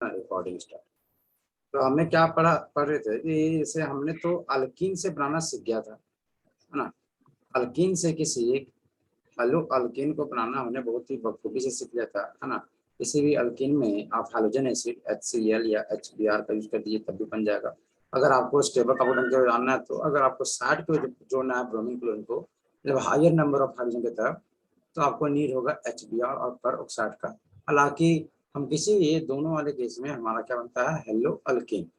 Recording start. तो हमने क्या पढ़ रहे थे कि जैसे हमने तो अल्कीन से बनाना सीख गया था, है ना। अल्कीन से किसी एक हेलो अल्कीन को बनाना हमने बहुत ही बखूबी से सीख लिया था, है ना। किसी भी अल्कीन में आप हाइड्रोजन एसिड HCl या HBr का यूज कर दीजिए तब भी बन जाएगा। अगर आपको स्टेबल कार्बोन के जानना है तो अगर आपको 60 को जोड़ना है ब्रोमीन क्लोरीन को, मतलब हायर नंबर ऑफ हाइड्रोजन की तरफ, तो आपको नीड होगा HBr और पर ऑक्साइड का। हालांकि हम किसी ये दोनों वाले केस में हमारा क्या बनता है, हेलो अल्कीन।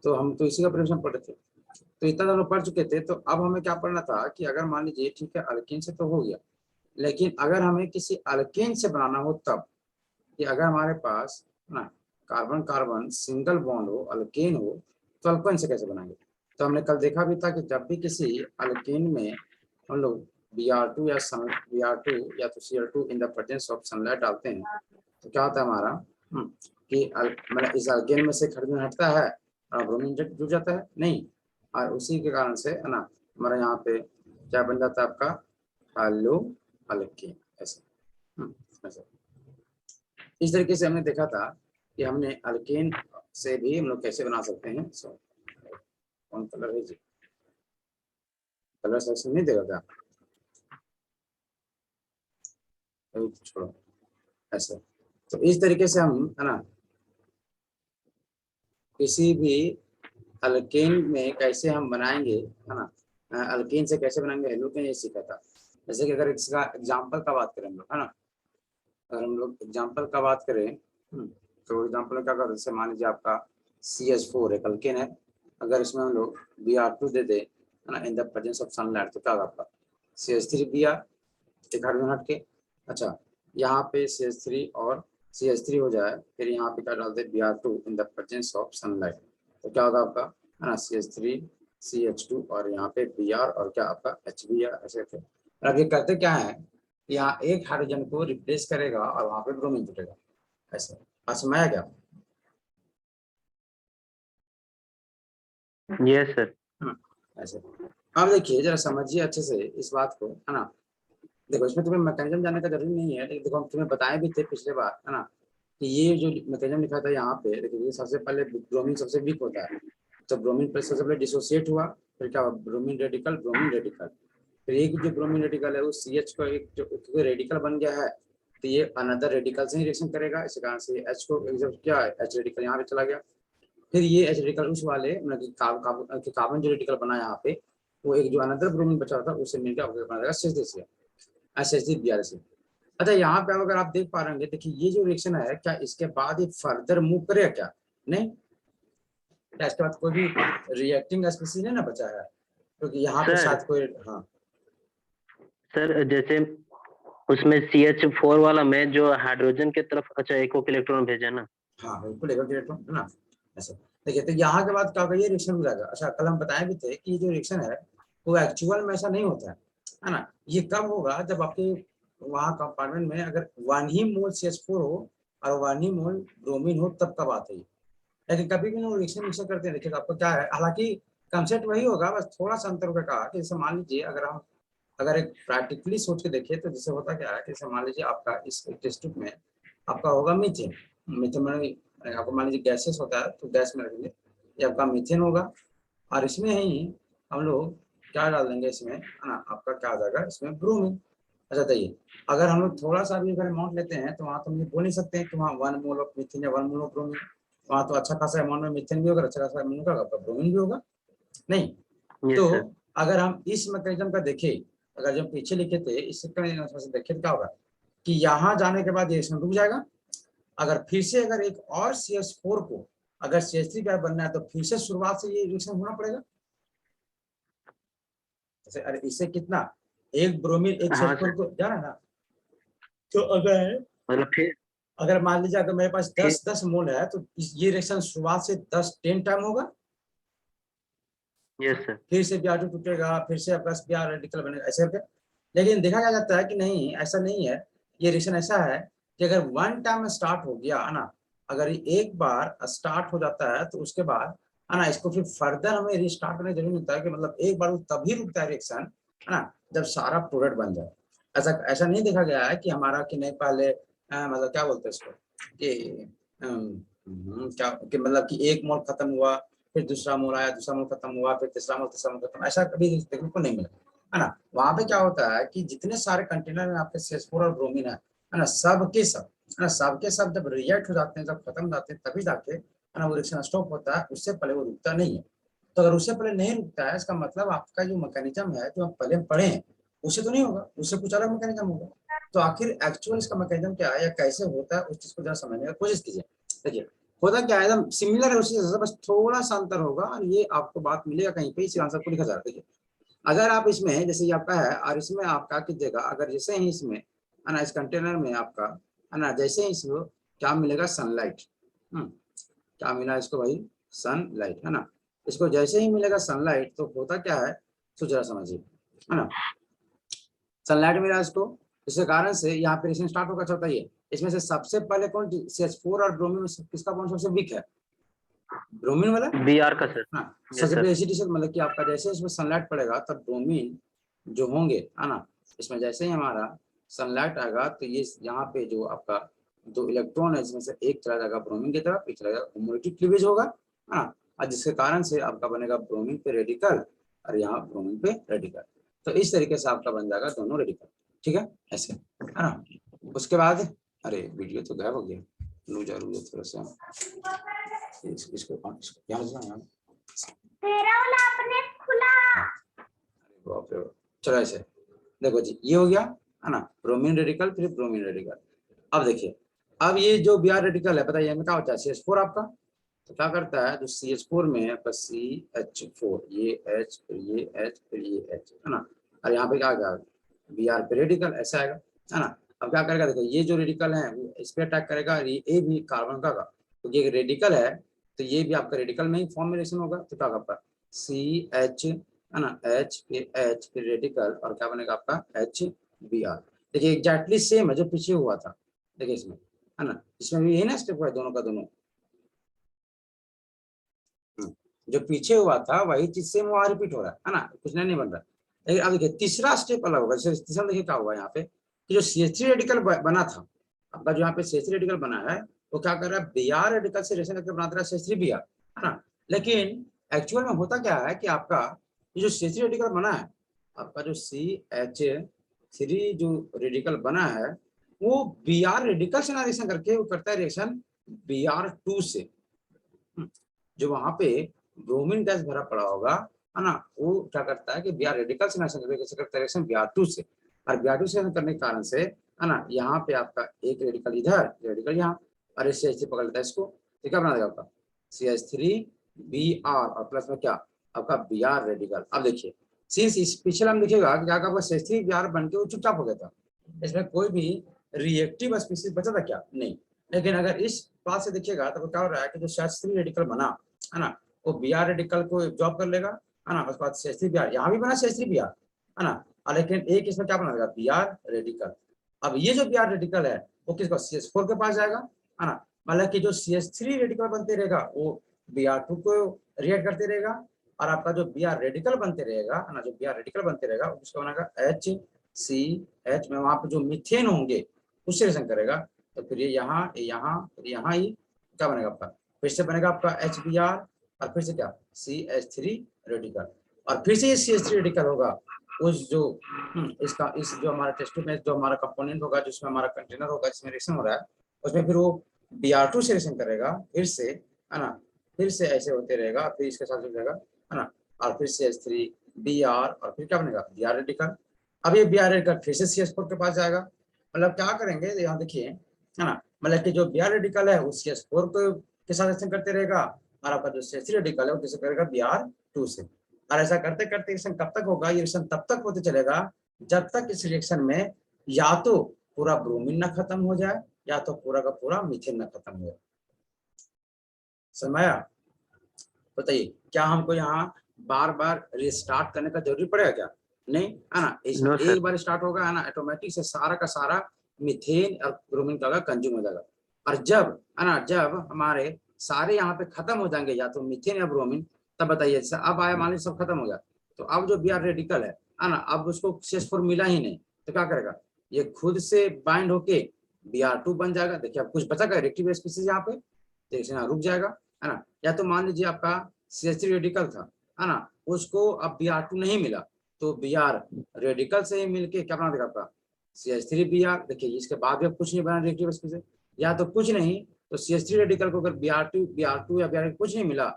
तो हम तो इसी का प्रिपरेशन पढ़े थे, तो इतना दोनों पढ़ चुके थे। तो अब हमें क्या पढ़ना था कि अगर मान लीजिए ठीक है अल्कीन से तो हो गया, लेकिन अगर हमें किसी अल्केन से बनाना हो तब, कि अगर हमारे पास ना कार्बन कार्बन सिंगल बॉन्ड हो, अल्केन हो, तो अल्केन से कैसे बनाएंगे। तो हमने कल देखा भी था कि जब भी किसी अल्केन में हम लोग Br2 या Br2 या तो Cl2 in the presence of sunlight डालते हैं तो क्या होता है हमारा, कि मतलब इस अल्केन में से हाइड्रोजन हटता है और ब्रोमीन जुड़ जाता है नहीं, और उसी के कारण से है ना हमारा यहाँ पे क्या बन जाता है आपका हेलो अल्केन। ऐसे ऐसे इस तरीके से हमने देखा था कि हमने अल्केन से भी हम लोग कैसे बना सकते हैं। कौन कलर है जी, कलर सेक्शन नहीं देगा क्या, छोड़ो ऐसे। तो इस तरीके से हम है ना किसी भी अल्केन में कैसे हम बनाएंगे, है ना, अल्केन से कैसे बनाएंगे हेलोकेन, ये सीखा था। जैसे कि अगर इसका एग्जाम्पल का बात करें हम लोग, है ना, अगर हम लोग एग्जाम्पल का बात करें तो एग्जाम्पल क्या करते, जैसे मान लीजिए आपका CH4 एक अल्केन है, अगर इसमें हम लोग Br2 दे दे, है ना, in the presence of sunlight, तो क्या होगा आपका CH3Br, एक हाइड्रोजन हट के। अच्छा, यहाँ पे CH3 और CH3 हो जाए, फिर यहाँ पे क्या डालते हैं Br2 in the presence of sunlight, तो क्या होगा आपका, है ना, CH3 CH2 और यहाँ पे Br और क्या आपका HBr ऐसे थे। अब ये करते क्या है, यहाँ एक हाइड्रोजन को रिप्लेस करेगा और वहां पे ब्रोमीन जुटेगा, ऐसे आसमाया क्या। Yes sir. ऐसे अब देखिए जरा समझिए अच्छे से इस बात को, है ना। देखो इसमें तुम्हें मैकेनिज्म जानने का जरूरी नहीं है, लेकिन देखो हम तुम्हें बताए भी थे पिछले बार, है ना, कि ये जो मैकेनिज्म लिखा था यहाँ पे, देखिए ये सबसे पहले ब्रोमीन सबसे वीक होता है, तो ब्रोमीन पर सबसे पहले डिसोसिएट हुआ, फिर क्या हुआ ब्रोमीन रेडिकल, फिर एक जो ब्रोमीन रेडिकल है वो CH को एक जो रेडिकल बन गया है, तो ये अनदर रेडिकल से ही रिएक्शन करेगा, इस कारण से H को क्या है H रेडिकल यहाँ पे चला गया, फिर ये H रेडिकल उस वाले मतलब कार्बन जो रेडिकल बना यहाँ पे, वो एक जो अनदर ब्रोमीन बचा था उससे मिलकर बना जाएगा CH3Br से। अच्छा यहाँ पे अगर आप देख पा रहे होंगे, देखिए ये जो रिएक्शन है क्या इसके बाद ये फर्दर मूव करेगा क्या, नहीं, क्या इसके बाद कोई भी रिएक्टिंग स्पीशीज नहीं ना बचा है, क्योंकि यहाँ पे शायद कोई, हाँ सर जैसे उसमें CH4 वाला में जो हाइड्रोजन के तरफ, अच्छा एक इलेक्ट्रॉन भेजा ना। हाँ बिल्कुल एक इलेक्ट्रॉन है ना, ऐसे देखिए। तो यहाँ के बाद क्या होगा, ये रिएक्शन हो जाएगा। अच्छा कल हम बताए भी थे कि ये जो रिएक्शन है वो एक्चुअल में ऐसा नहीं होता है ना। ये कब होगा, जब आपके वहाँ कंपार्टमेंट में अगर 1 ही मोल CH4 हो और 1 ही मोल ब्रोमीन हो, तब का बात है। लेकिन कभी भी लोग रिएक्शन मिक्सर करते हैं, देखिए आपको क्या है, हालांकि कंसेप्ट वही होगा, बस थोड़ा सा अंतर होगा। कहा कि जैसे मान लीजिए अगर एक प्रैक्टिकली सोच के देखिए तो जैसे होता क्या है कि जैसे मान लीजिए आपका इस टेस्ट ट्यूब में आपका होगा मीथेन, मीथेन में आपको मान लीजिए गैसेस होता है तो गैस में रखेंगे, ये आपका मीथेन होगा, और इसमें ही हम लोग क्या डाल देंगे इसमें, है ना, आपका क्या आ जाएगा इसमें ब्रोमीन। अच्छा बताइए, अगर हम लोग थोड़ा सा भी अगर अमाउंट लेते हैं तो वहाँ तो हम ये बोल नहीं सकते हैं कि वहाँ 1 मोल ऑफ मीथेन या 1 मोल ऑफ ब्रोमीन, वहाँ तो अच्छा खासा अमाउंट में मीथेन भी होगा, अच्छा खासा अमाउंट होगा ब्रोमीन भी होगा, नहीं। तो अगर हम इस मैकेनिज्म का देखें, अगर जो पीछे लिखे थे इससे देखें क्या होगा कि यहाँ जाने के बाद ये रिएक्शन रुक जाएगा, अगर फिर से अगर एक और CH4 को अगर CH3 बनना है तो फिर से शुरुआत से ये रिएक्शन होना पड़ेगा। अरे इससे कितना, एक ब्रोमीन एक CH4 को जाना ना, तो अगर मतलब फिर अगर मान लीजिए अगर मेरे पास 10 मोल है तो ये रिएक्शन शुरुआत से 10 टाइम होगा। Yes sir. फिर से Br2 टूटेगा, फिर से आपका Br रेडिकल बनेगा, ऐसे करके। लेकिन देखा क्या जाता है कि नहीं, ऐसा नहीं है। ये रिएक्शन ऐसा है कि अगर 1 टाइम में स्टार्ट हो गया है ना, अगर एक बार स्टार्ट हो जाता है तो उसके बाद है ना इसको फिर फर्दर हमें रिस्टार्ट करने की जरूरत नहीं होता है, कि मतलब एक बार तभी रुकता है रिएक्शन, है ना, जब सारा प्रोडक्ट बन जाए। ऐसा ऐसा नहीं देखा गया है कि हमारा कि नहीं पहले मतलब क्या बोलते हैं इसको कि क्या कि मतलब कि एक मोल खत्म हुआ, फिर दूसरा मोल आया, दूसरा मोल खत्म हुआ, फिर तीसरा मोल खत्म, ऐसा कभी देखने को नहीं मिला, है ना। वहां पे क्या होता है कि जितने सारे कंटेनर में आपके CH4 और ब्रोमीन है ना, सबके सब, है ना, सबके सब जब रिएक्ट हो जाते हैं, जब खत्म हो जाते हैं, तभी जाके, है ना, वो रिएक्शन स्टॉप होता है, उससे पहले वो रुकता नहीं है। तो अगर उससे पहले नहीं रुकता है, इसका मतलब आपका जो मैकेनिज्म है, जो हम पहले पढ़े हैं, उससे तो नहीं होगा, उससे कुछ अलग मैकेनिज्म होगा। तो आखिर एक्चुअल इसका मैकेनिज्म क्या है या कैसे होता है, उस चीज को जरा समझने की कोशिश कीजिए। देखिए होता क्या है, एकदम सिमिलर है उसी से, बस थोड़ा सा अंतर होगा, और ये आपको बात मिलेगा कहीं पे, इस आंसर को लिखा जा रहा है। देखिए अगर आप इसमें जैसे ये आपका है, और इसमें आपका कीजिएगा, अगर जैसे ही इसमें, है ना, इस कंटेनर में आपका, है ना, जैसे ही इसमें क्या मिलेगा, सनलाइट। क्या मिला इसको भाई, सनलाइट, है ना। इसको जैसे ही मिलेगा सनलाइट, तो होता क्या है, तो जरा समझिए, है ना। सनलाइट मिला इसको, इसके कारण से यहाँ पे रिएक्शन स्टार्ट होगा। चौथा ये, इसमें से सबसे पहले कौन, CH4 और ब्रोमीन में किसका बॉन्ड सबसे वीक है, ब्रोमीन वाला। Br का सर। हाँ, यस सबसे सर। पहले एसिड, मतलब कि आपका जैसे इसमें सनलाइट पड़ेगा, तब ब्रोमीन जो होंगे, है ना, इसमें जैसे ही हमारा सनलाइट आएगा, तो ये यहाँ पे जो आपका दो इलेक्ट्रॉन है, इसमें से एक चला जाएगा ब्रोमीन की तरफ, एक चला जाएगा, होमोलैटिक क्लीवेज होगा, है ना, और जिसके कारण से आपका बनेगा ब्रोमीन पे रेडिकल, और यहाँ ब्रोमीन पे रेडिकल। तो इस तरीके से आपका बन जाएगा दोनों रेडिकल, ठीक है, ऐसे, है ना। उसके बाद, अरे वीडियो तो गायब हो गया, लूजा लूजा थोड़ा सा, इसको यहाँ तेरा वाला आपने खुला। बाप रे, चलो ऐसे देखो जी, ये हो गया, है ना, ब्रोमीन रेडिकल, फिर ब्रोमीन रेडिकल। अब देखिए, अब ये जो Br रेडिकल है, बताइए हमें क्या होता है, CH4 आपका, तो क्या करता है, जो CH4 में है CH4, ये H, फिर ये H, फिर ये H, है ना, और यहाँ पे क्या आ गया, Br पे रेडिकल, ऐसा आएगा, है ना। अब क्या करेगा, देखो ये जो रेडिकल है वो इस पे अटैक करेगा, ये भी कार्बन का, तो ये रेडिकल है, तो ये भी आपका रेडिकल में ही फॉर्मेशन होगा, तो क्या आपका CH, है ना, H फिर H फिर रेडिकल, और क्या बनेगा आपका HBr। देखिए एग्जैक्टली सेम है जो पीछे हुआ था, देखिए इसमें, है ना, इसमें भी यही ना स्टेप हुआ है दोनों का दोनों, जो पीछे हुआ था वही चीज सेम वहां रिपीट हो रहा है ना, कुछ नहीं बन रहा। लेकिन अब देखिए तीसरा स्टेप अलग होगा, जैसे तीसरा देखिए क्या हुआ यहाँ पे, कि जो CH3 रेडिकल बना था आपका, जो यहाँ पे CH3 रेडिकल बना है, वो क्या कर रहा है, Br रेडिकल से रिएक्शन करके बनाता है CH3Br, है ना। लेकिन एक्चुअल में होता क्या है कि आपका ये जो CH3 रेडिकल बना है, आपका जो CH3 जो रेडिकल बना है, वो Br रेडिकल से ना रिएक्शन करके वो करता है रिएक्शन Br2 से, जो वहां पे ब्रोमीन गैस भरा पड़ा होगा, है ना, वो क्या करता है कि Br रेडिकल से रिएक्शन Br2 से, और Br2 से करने के कारण से, है ना, यहाँ पे आपका एक रेडिकल इधर, रेडिकल यहाँ, और इस CH3 पकड़ लेता है इसको, तो क्या बना देगा आपका CH3Br, और प्लस में क्या आपका Br रेडिकल। अब देखिए सिंस इस पिछले हम लिखेगा कि आपका CH3Br बन के वो चुपचाप हो गया था, इसमें कोई भी रिएक्टिव स्पीसीज बचा था क्या, नहीं। लेकिन अगर इस बात से देखिएगा तो क्या हो रहा है कि जो CH3 रेडिकल बना, है ना, वो Br रेडिकल को एब्जॉर्ब कर लेगा, है ना, उसके बाद CH3Br, यहाँ भी बना CH3Br, है ना, लेकिन एक इसमें क्या बना देगा Br रेडिकल। अब ये जो Br रेडिकल है वो किसको, CH4 के पास जाएगा, है ना, मतलब कि जो CH3 रेडिकल बनते रहेगा वो Br2 को रिएक्ट करते रहेगा, और आपका जो Br रेडिकल बनते रहेगा, है ना, जो Br रेडिकल बनते रहेगा उसको बनाएगा HCH में, वहां पे जो मीथेन होंगे उससे रिएक्शन करेगा, तो फिर ये यहाँ फिर यहाँ ही क्या बनेगा आपका, फिर से बनेगा आपका HBr, और फिर से क्या CH3 रेडिकल, और फिर से ये CH3 रेडिकल होगा उस जो इसका इस जो हमारा टेस्ट में जो हमारा कंपोनेंट होगा, जिसमें हमारा कंटेनर होगा जिसमें रिएक्शन हो रहा है, उसमें फिर वो Br2 से रिएक्शन करेगा फिर से, है ना, फिर से ऐसे होते रहेगा, फिर इसके साथ हो जाएगा, है ना, और फिर CH3Br, और फिर क्या बनेगा Br रेडिकल। अब ये Br रेडिकल फिर से CH4 के पास जाएगा, मतलब क्या करेंगे यहाँ देखिए, है ना, मतलब कि जो Br रेडिकल है वो CH4 के साथ रिएक्शन करते रहेगा, और आपका जो CH3 रेडिकल है वो किसे करेगा Br2 से, और ऐसा करते करते रिएक्शन कब तक होगा, ये रिएक्शन तब तक होते चलेगा जब तक इस रिएक्शन में या तो पूरा ब्रोमीन ना खत्म हो जाए, या तो पूरा का पूरा मीथेन ना खत्म हो जाए। समझ आया, बताइए क्या हमको यहाँ बार बार रिस्टार्ट करने का जरूरी पड़ेगा क्या, नहीं, है ना, नो एक सर। बार स्टार्ट होगा, है ना, ऑटोमेटिक से सारा का सारा मीथेन और ब्रोमीन का कंज्यूम हो जाएगा, और जब, है ना, जब हमारे सारे यहाँ पे खत्म हो जाएंगे या तो मीथेन या ब्रोमीन, तब बताइए अब आया मान लीजिए सब खत्म हो गया, तो अब जो Br रेडिकल है ना, अब उसको CH4 मिला ही नहीं, तो क्या करेगा, ये खुद से बाइंड होके Br2 बन जाएगा। देखिए अब कुछ बचा क्या रिएक्टिव स्पीसीज यहाँ पे, तो रिएक्शन यहाँ रुक जाएगा, है ना। या तो मान लीजिए आपका CH3 रेडिकल था, है ना, उसको अब Br2 नहीं मिला, तो Br रेडिकल से ही मिलके क्या बना देगा आपका CH3Br। देखिए इसके बाद भी अब कुछ नहीं बना रिएक्टिव स्पीड से, या तो कुछ नहीं तो CH3 रेडिकल को अगर Br2 या Br कुछ नहीं मिला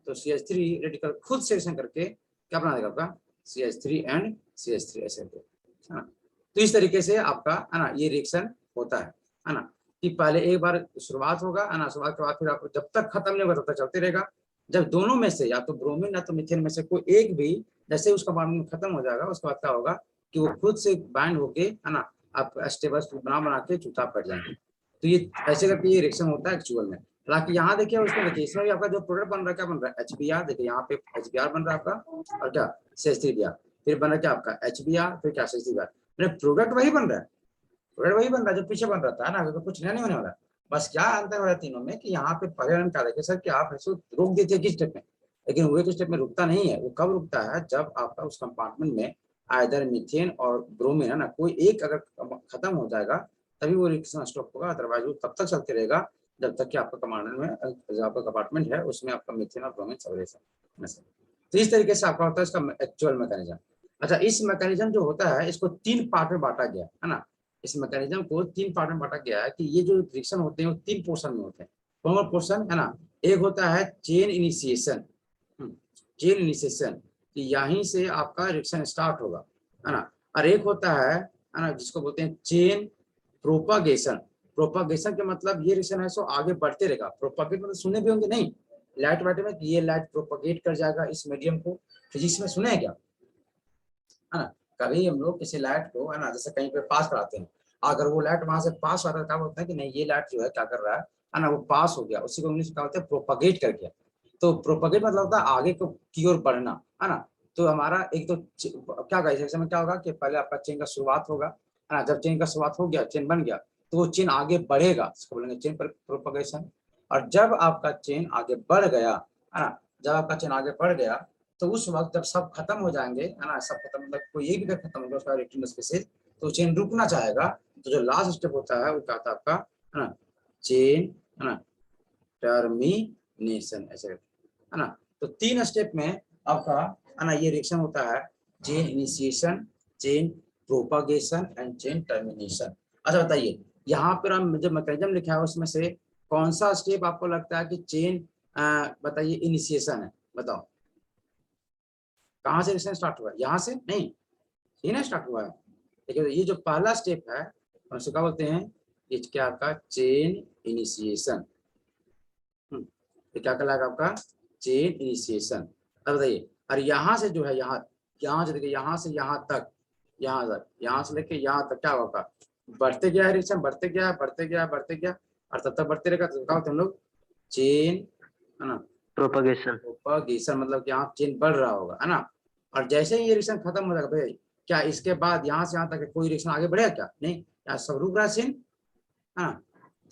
तो CH3 रेडिकल खुद से रिएक्शन करके क्या बना देगा आपका CH3 एंड CH3 ऐसे, है ना। तो इस तरीके से आपका, है ना, ये रिएक्शन होता है ना, कि पहले एक बार शुरुआत होगा, है ना, शुरुआत के बाद फिर आपको जब तक खत्म नहीं होगा तब तक चलते रहेगा। जब दोनों में से या तो ब्रोमीन या तो मीथेन में से कोई एक भी जैसे उसका बॉन्डिंग खत्म हो जाएगा, उसके बाद क्या होगा कि वो खुद से बाइंड होके, है ना, आप स्टेबल बना के चुपचाप पड़ जाएंगे। तो ये ऐसे करके ये रिएक्शन होता है एक्चुअल में। हालांकि यहाँ देखिए, उसमें देखिए इसमें भी आपका जो प्रोडक्ट बन रहा है क्या बन रहा है HBr। देखिए यहाँ पे HBr बन रहा है आपका, और क्या CH3Br, फिर बन रहा है क्या आपका HBr, फिर क्या CH3Br, प्रोडक्ट वही बन रहा है, प्रोडक्ट वही बन रहा है जो पीछे बन रहा था, है ना, तो कुछ नया नहीं होने वाला। बस क्या अंतर हो रहा है तीनों में कि यहाँ पे पहले हम क्या देखे सर कि आप ऐसे रोक देते हैं किस स्टेप में, लेकिन वो एक स्टेप में रुकता नहीं है। वो कब रुकता है जब आपका उस कंपार्टमेंट में आइदर मीथेन और ब्रोमीन, है ना, कोई एक अगर खत्म हो जाएगा तभी वो रिएक्शन स्टॉप होगा, अदरवाइज वो तब तक चलते रहेगा जब तक कि आपका कंपार्टमेंट में जो आपका कंपार्टमेंट है उसमें आपका मीथेन और ब्रोमीन सब रहता है। तो इस तरीके से आपका होता है इसका एक्चुअल मैकेनिज्म। अच्छा, इस मैकेनिज्म जो होता है इसको 3 पार्ट में बांटा गया है ना। इस मैकेनिज्म को 3 पार्ट में बांटा गया है कि ये जो रिएक्शन होते हैं वो 3 पोर्शन में होते हैं। कौन पोर्शन, है ना, एक होता है चेन इनिशिएशन, चेन इनिशिएशन कि यहीं से आपका रिएक्शन स्टार्ट होगा, है ना। और एक होता है ना, जिसको बोलते हैं चेन प्रोपागेशन। प्रोपागेशन के मतलब ये रिएक्शन है सो आगे बढ़ते रहेगा। प्रोपागेट मतलब सुने भी होंगे नहीं, लाइट वाइट में ये लाइट प्रोपागेट कर जाएगा इस मीडियम को, फिजिक्स में सुने हैं क्या, है ना। कभी हम लोग किसी लाइट को, है ना, जैसे कहीं पे पास कराते हैं, अगर वो लाइट वहां से पास हो रहा है क्या बोलते हैं कि नहीं ये लाइट जो है क्या कर रहा है ना, वो पास हो गया, उसी को इंग्लिश में क्या बोलते हैं प्रोपागेट कर गया। तो प्रोपागेट मतलब होता है आगे को की ओर बढ़ना, है ना। तो हमारा एक तो क्या कहें इसमें क्या होगा कि पहले आपका चेन का शुरुआत होगा, है ना, जब चेन का शुरुआत हो गया, चेन बन गया, तो वो चेन आगे बढ़ेगा, इसको बोलेंगे चेन प्रोपागेशन। और जब आपका चेन आगे बढ़ गया, है ना, जब आपका चेन आगे बढ़ गया तो उस वक्त जब सब खत्म हो जाएंगे, है ना, सब खत्म मतलब कोई एक भी खत्म होगा उसका रिएक्टिव स्पीशीज, तो चेन रुकना चाहेगा, तो जो लास्ट स्टेप होता है वो क्या होता है आपका, है ना, चेन, है ना, टर्मिनेशन, ऐसे, है ना। तो 3 स्टेप में आपका, है ना, ये रिएक्शन होता है, chain initiation, chain propagation and chain termination. अच्छा बताइए, यहाँ पर हम जो मैकेनिज्म लिखा है उसमें से कौन सा स्टेप आपको लगता है कि चेन बताइए इनिशिएशन है, बताओ कहाँ से रिएक्शन स्टार्ट हुआ है, यहाँ से नहीं, ये ना स्टार्ट हुआ है। देखिए ये जो पहला स्टेप है उसको क्या बोलते हैं, ये क्या आपका चेन इनिशिएशन, ये क्या कहलाएगा आपका चेन इनिशिएशन। अब बताइए, और यहाँ से जो है यहाँ से देखिए यहाँ से यहाँ तक, यहाँ से लेके यहाँ तक क्या होगा, बढ़ते गया है रिएक्शन, बढ़ते गया बढ़ते गया बढ़ते गया, और तब तक बढ़ते रहेगा, तो क्या होते हैं हम लोग चेन, है ना, प्रोपगेशन। प्रोपगेशन मतलब कि यहाँ चेन बढ़ रहा होगा, है ना। और जैसे ही ये रिएक्शन खत्म हो जाएगा भाई, क्या इसके बाद यहाँ से यहाँ तक कोई रिएक्शन आगे बढ़ेगा क्या, नहीं, यहाँ सब रुक रहा है चेन, है ना।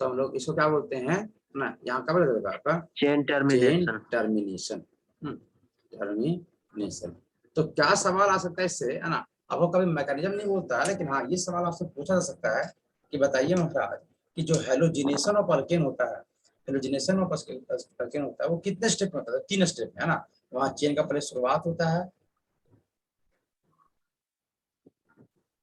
तो हम लोग इसको क्या बोलते हैं ना, यहाँ का बढ़ेगा आपका chain chain termination. Termination, termination. तो क्या सवाल आ सकता है इससे, है ना, अब वो कभी मैकेनिज्म नहीं बोलता है, लेकिन हाँ ये सवाल आपसे पूछा जा सकता है कि बताइए महाराज कि जो हेलोजिनेशन ऑफ अल्केन होता है, हेलोजिनेशन ऑफ अल्केन होता है वो कितने स्टेप में होता है, 3 स्टेप में, है ना। वहाँ चेन का पहले शुरुआत होता है,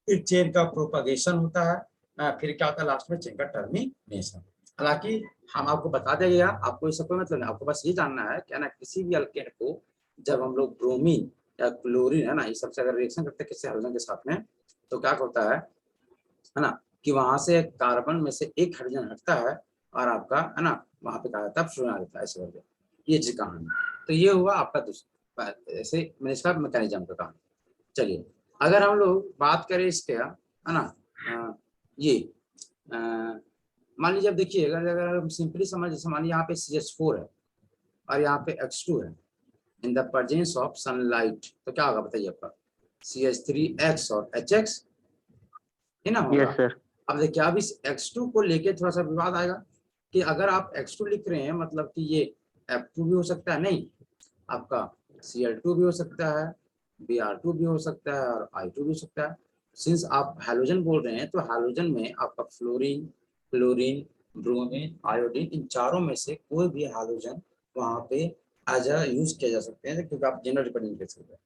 फिर चेन का प्रोपगेशन होता है, फिर क्या होता है लास्ट में चेन का टर्मिनेशन। हालांकि हम आपको बता देंगे, आपको इससे कोई मतलब नहीं, आपको बस ये जानना है क्या ना, किसी भी अल्केन को जब हम लोग ब्रोमीन या क्लोरीन, है ना, ये सबसे अगर रिएक्शन करते हैं किसी हाइड्रोजन के साथ में, तो क्या होता है ना, कि वहां से कार्बन में से एक हाइड्रोजन हटता है और आपका, है ना, वहां पे क्या होता है फ्लोरीन आ जाता है, ऐसे करके ये चीज कहानी। तो ये हुआ आपका दूसरा, ऐसे मैंने इसका मैकेनिज्म का कहानी। चलिए, अगर हम लोग बात करें इसके, है ना, ये मान लीजिए, अब देखिए अगर हम सिंपली समझ, जैसे मान लीजिए यहाँ पे CH4 है और यहाँ पे X2 है, in the presence of sunlight, तो क्या होगा बताइए आपका CH3X और HX, है ना होगा। Yes sir. अब देखिए, अब इस X2 को लेके थोड़ा सा विवाद आएगा कि अगर आप X2 लिख रहे हैं मतलब कि ये F2 भी हो सकता है, नहीं, आपका Cl2 भी हो सकता है, Br2 भी हो सकता है और I2 भी हो सकता है। सिंस आप हैलोजन बोल रहे हैं तो हैलोजन में आपका फ्लोरीन, क्लोरीन, ब्रोमीन, आयोडीन, इन चारों में से कोई भी हाइड्रोजन वहां पे एज अ यूज किया जा सकते हैं, क्योंकि आप जनरल रिप्रेजेंट कर सकते हैं।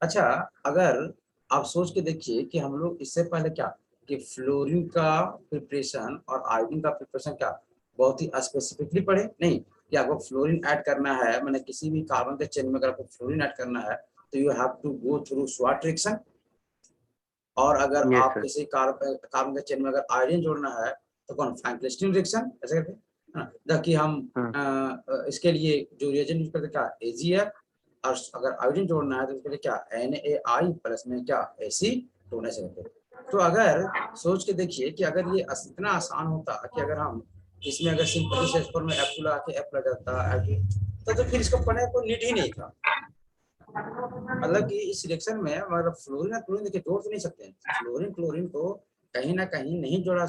अच्छा, अगर आप सोच के देखिए कि हम लोग इससे पहले क्या कि फ्लोरीन का प्रिपरेशन और आयोडीन का प्रिपरेशन क्या बहुत ही स्पेसिफिकली पढ़े नहीं, कि आपको फ्लोरीन ऐड करना है, मैंने किसी भी कार्बन के चेन में अगर आपको फ्लोरीन ऐड करना है तो you have to go through Swarts reaction. और अगर यस आप सर। किसी कार्बन के चेन में अगर आयोडीन जोड़ना है तो कौन फ्रैंकलिस्टन रिएक्शन ऐसे करके है ना, जबकि हम इसके लिए जो रिएजेंट यूज करते क्या AgF, और अगर आयोडीन जोड़ना है तो इसके लिए क्या NaI प्लस में क्या Ac2 से करते। तो अगर सोच के देखिए कि अगर ये इतना आसान होता कि अगर हम इसमें अगर सिंपल सेस्पर में F2 लगा के F लग जाता तो फिर इसको पढ़ने को नीड ही नहीं था। मतलब कि इस रिएक्शन में मतलब फ्लोरीन और क्लोरीन देखिए जोड़ तो नहीं सकते हैं, फ्लोरीन क्लोरीन को कहीं ना कहीं नहीं जोड़ा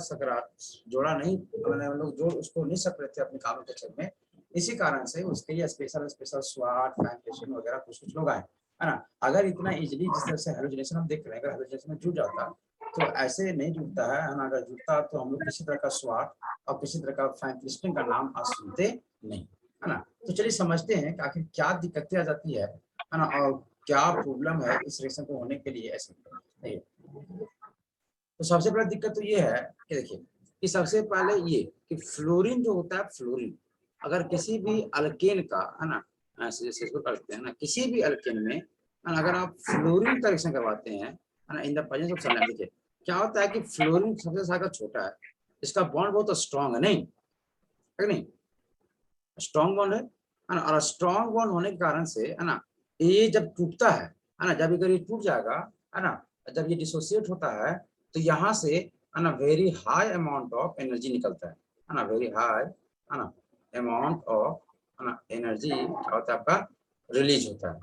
नहीं, मतलब हम लोग जोड़ उसको नहीं सक रहे थे अपने कार्बन के चेन में। इसी कारण से उसके लिए स्पेशल स्वाट फैंकेशन वगैरह कुछ लोग आए, है ना। अगर इतना इजीली जिस तरह से हेलोजेनेशन हम देख रहे हैं, अगर हेलोजेनेशन में जुड़ जाता तो ऐसे नहीं जुड़ता है ना। अगर जुड़ता तो हम लोग किसी तरह का स्वाट और किसी तरह का फैंक्लिस्टिंग का नाम आज सुनते नहीं, है ना। तो चलिए समझते हैं कि आखिर क्या दिक्कतें आ जाती है ना, और क्या प्रॉब्लम है इस रिएक्शन को होने के लिए ऐसे। तो सबसे बड़ा दिक्कत तो ये है कि देखिए कि सबसे पहले ये कि फ्लोरीन जो होता है, फ्लोरीन अगर किसी भी अल्केन का, है ना, ऐसे इसको करते हैं ना, किसी भी अल्केन में अगर आप फ्लोरीन का रिएक्शन करवाते हैं, है ना, in the presence of sunlight, देखिए क्या होता है कि फ्लोरीन सबसे ज्यादा छोटा है, इसका बॉन्ड बहुत स्ट्रॉन्ग है, नहीं है नहीं, स्ट्रॉन्ग बॉन्ड है ना। और स्ट्रॉन्ग बॉन्ड होने के कारण से, है ना, ये जब टूटता है ना, जब अगर ये टूट जाएगा, है ना, जब ये डिसोसिएट होता है तो यहाँ से, है ना, very high amount of energy निकलता है ना, वेरी हाई, है ना, अमाउंट ऑफ, है ना, एनर्जी क्या होता है आपका रिलीज होता है।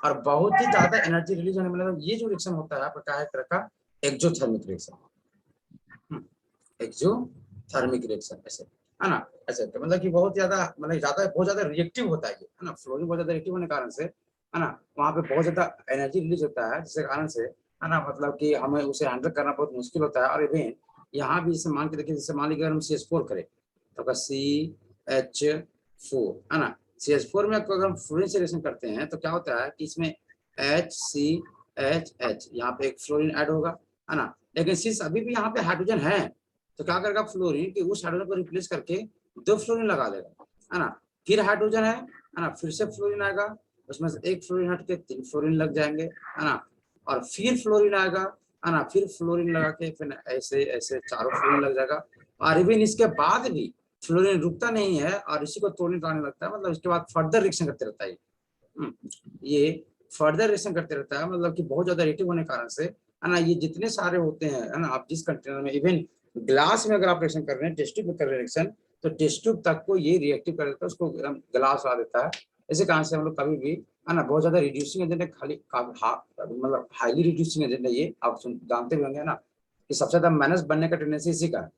और बहुत ही ज्यादा एनर्जी रिलीज होने मतलब ये जो रिएक्शन होता है आपका क्या है, तरह का एक्सोथर्मिक रिएक्शन, एक्सोथर्मिक रिएक्शन ऐसे, है ना, ऐसे तो मतलब कि बहुत ज्यादा रिएक्टिव होता है ये, है ना। फ्लोरीन बहुत ज्यादा रिएक्टिव होने के कारण से, है ना, वहाँ पे बहुत ज्यादा एनर्जी रिलीज होता है, जिसके कारण से, है ना, मतलब कि हमें उसे हैंडल करना बहुत मुश्किल होता है। और इवन यहाँ भी जैसे मान के देखिए, जैसे मान लीजिए हम CH4 करें तो CH4, है ना, CH4 में अगर हम फ्लोरीन से रिएक्शन करते हैं तो क्या होता है कि इसमें HCHH यहाँ पे एक फ्लोरीन ऐड होगा, है ना। लेकिन सिंस अभी भी यहाँ पे हाइड्रोजन है तो क्या करेगा फ्लोरीन कि उस हाइड्रोजन को रिप्लेस करके 2 फ्लोरीन लगा देगा, है ना। फिर हाइड्रोजन है ना, फिर से फ्लोरीन आएगा, उसमें से एक फ्लोरीन हट के 3 फ्लोरीन लग जाएंगे, है ना। और फिर फ्लोरीन आएगा, है ना, फिर फ्लोरीन लगा के फिर ऐसे ऐसे 4 फ्लोरीन लग जाएगा। और इवन इसके बाद भी फ्लोरीन रुकता नहीं है और इसी को तोड़ने लगता है, मतलब इसके बाद फर्दर रिएक्शन करते रहता है ये फर्दर रिएक्शन करते रहता है, मतलब कि बहुत ज्यादा रिएक्टिव होने के कारण से, है ना, ये जितने सारे होते हैं, है ना, आप जिस कंटेनर में इवन ग्लास में अगर आप रिएक्शन कर रहे हैं, टेस्ट ट्यूब में कर रहे हैं रिएक्शन, तो टेस्ट ट्यूब तक को ये रिएक्टिव कर देता है, उसको ग्लास ला देता है। इसी कारण से हम लोग कभी भी, है ना, बहुत ज्यादा रिड्यूसिंग एजेंट है, खाली मतलब हाईली रिड्यूसिंग एजेंट है ये, आप जानते भी होंगे ना कि सबसे ज्यादा माइनस बनने का टेंडेंसी इसी का है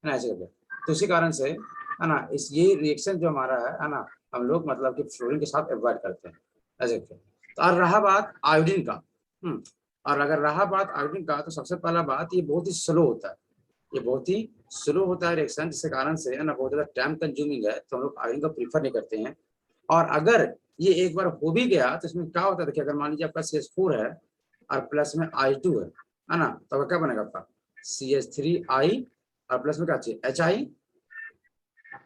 ना, ऐसे करके। तो इसी कारण से, है ना, इस ये रिएक्शन जो हमारा है ना, हम लोग मतलब कि फ्लोरीन के साथ अवॉइड करते हैं ऐसे करके। तो और रहा बात आयोडीन का, और अगर रहा बात आयोडीन का तो सबसे पहला बात ये बहुत ही स्लो होता है, ये बहुत ही स्लो होता है रिएक्शन, जिसके कारण से, है ना, बहुत ज्यादा टाइम कंज्यूमिंग है, तो हम लोग आयोडीन का प्रीफर नहीं करते हैं। और अगर ये एक बार हो भी गया तो इसमें क्या होता है, देखिए अगर मान लीजिए आपका CH4 है और प्लस में I2 है ना, तो क्या बनेगा आपका CH3I और प्लस में क्या चाहिए HI।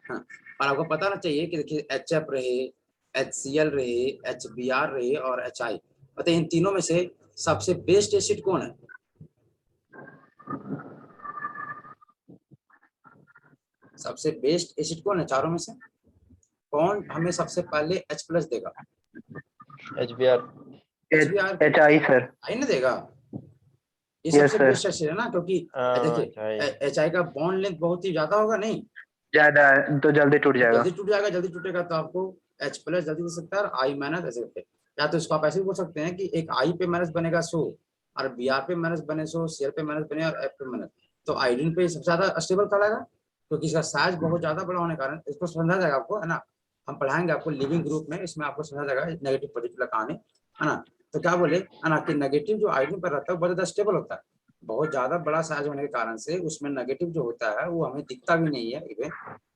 हाँ, और आपको पता ना चाहिए कि देखिए HF रहे, HCl रहे, HBr रहे और HI, बताइए इन तीनों में से सबसे बेस्ट एसिड कौन है? सबसे बेस्ट एसिड कौन है चारों में से? कौन हमें सबसे पहले H+ देगा? HBr HI sir. आई ना देगा, ये यस सबसे सर। बेस्ट एसिड है ना, क्योंकि देखिए HI का बॉन्ड लेंथ बहुत ही ज्यादा होगा, नहीं ज्यादा तो जल्दी टूट जाएगा। जल्दी टूट जाएगा, जल्दी टूटेगा तो आपको H+ जल्दी दे सकता है और I- ऐसे करके, या तो इसको आप ऐसे भी बोल सकते हैं कि एक I पे माइनस बनेगा 100 और Br पे माइनस बने 100, Cl पे माइनस बने और F पे माइनस, तो आयोडीन पे सबसे ज्यादा स्टेबल कहलाएगा, क्योंकि इसका साइज बहुत ज्यादा बड़ा होने के कारण। इसको समझा जाएगा आपको, है ना, हम पढ़ाएंगे आपको लिविंग ग्रुप में, इसमें आपको समझा जाएगा नेगेटिव पॉजिटिव कहानी, है ना। तो क्या बोले, है ना, कि नेगेटिव जो आयोडीन पर रहता है बहुत ज्यादा स्टेबल होता है, बहुत ज्यादा बड़ा साइज होने के कारण से उसमें नेगेटिव जो होता है वो हमें दिखता भी नहीं है इवन,